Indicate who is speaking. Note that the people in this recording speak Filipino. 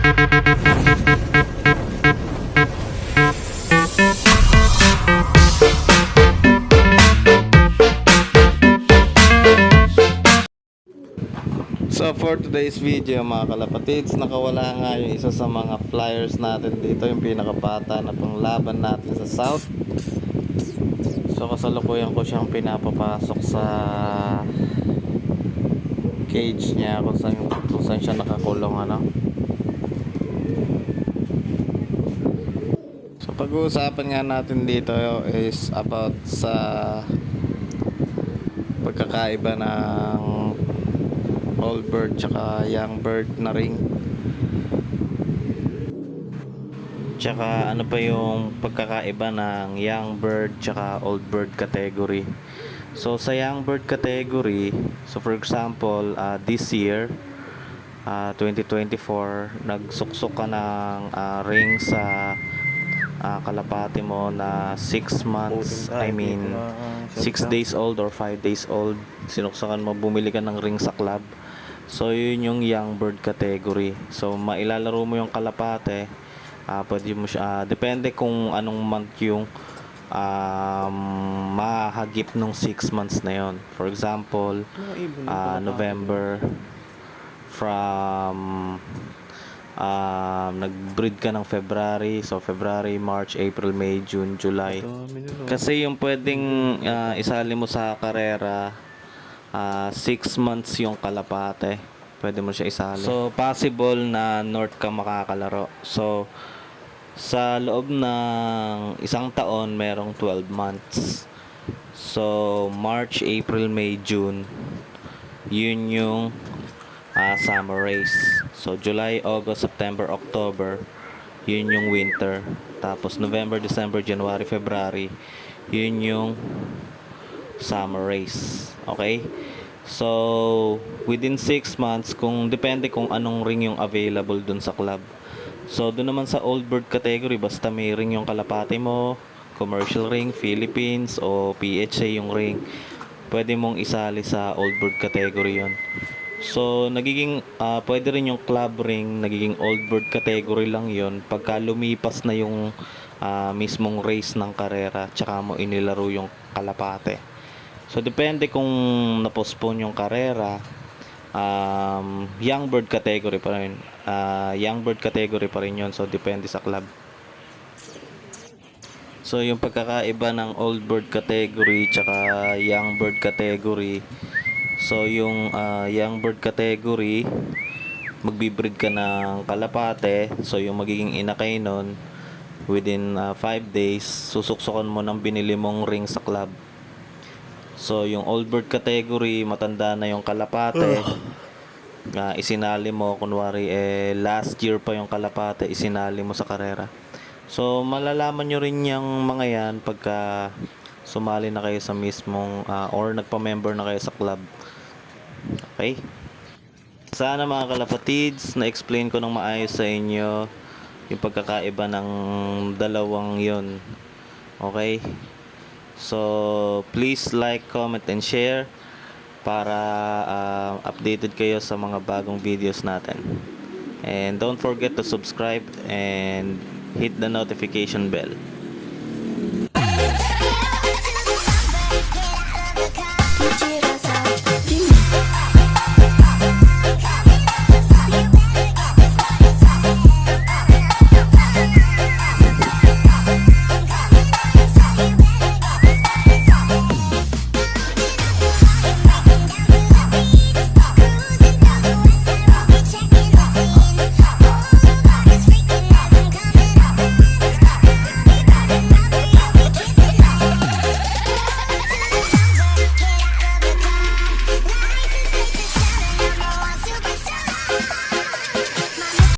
Speaker 1: So for today's video mga kalapatids, nakawala nga yung isa sa mga flyers natin dito, yung pinakabata na panglaban natin sa South. So kasalukuyan ko siyang pinapapasok sa cage niya kung saan siya nakakulong, ano. So pag-uusapan nga natin dito is about sa pagkakaiba ng old bird tsaka young bird na ring, tsaka ano pa yung pagkakaiba ng young bird tsaka old bird category. So sa young bird category, so for example, this year 2024, nagsuksok ka ng ring sa kalapati mo na 6 months, I mean 6 days old or 5 days old. Sinuksakan mo, bumili ka ng ring sa club. So yun yung young bird category. So mailalaro mo yung kalapate, pwede mo siya, depende kung anong month yung mahagip nung 6 months na yon. For example, November, from nag-breed ka ng February, so February, March, April, May, June, July. Kasi yung pwedeng isali mo sa karera, 6 months yung kalapate, pwede mo siya isali. So possible na north ka makakalaro. So sa loob ng isang taon merong 12 months. So March, April, May, June, yun yung summer race. So July, August, September, October, yun yung winter. Tapos November, December, January, February, yun yung summer race. Okay? So within 6 months, kung depende kung anong ring yung available dun sa club. So dun naman sa old bird category, basta may ring yung kalapati mo, commercial ring, Philippines o PHA yung ring, pwede mong isali sa old bird category yon. So nagiging pwede rin yung club ring, nagiging old bird category lang yon pagka lumipas na yung mismong race ng karera tsaka mo inilaro yung kalapate. So depende kung na-postpone yung karera, young bird category pa rin. Young bird category pa rin yun. So depende sa club. So yung pagkakaiba ng old bird category tsaka young bird category. So yung young bird category, magbibreed ka ng kalapate. So yung magiging inakay nun, within 5 days, susuksukan mo ng binili mong ring sa club. So yung old bird category, matanda na yung kalapate, isinali mo, kunwari last year pa yung kalapate, isinali mo sa karera. So malalaman nyo rin yung mga yan pagka sumali na kayo sa mismong or nagpa-member na kayo sa club. Okay? Sana mga kalapatids, na-explain ko ng maayos sa inyo yung pagkakaiba ng dalawang yon. Okay? So please like, comment, and share para updated kayo sa mga bagong videos natin. And don't forget to subscribe and hit the notification bell.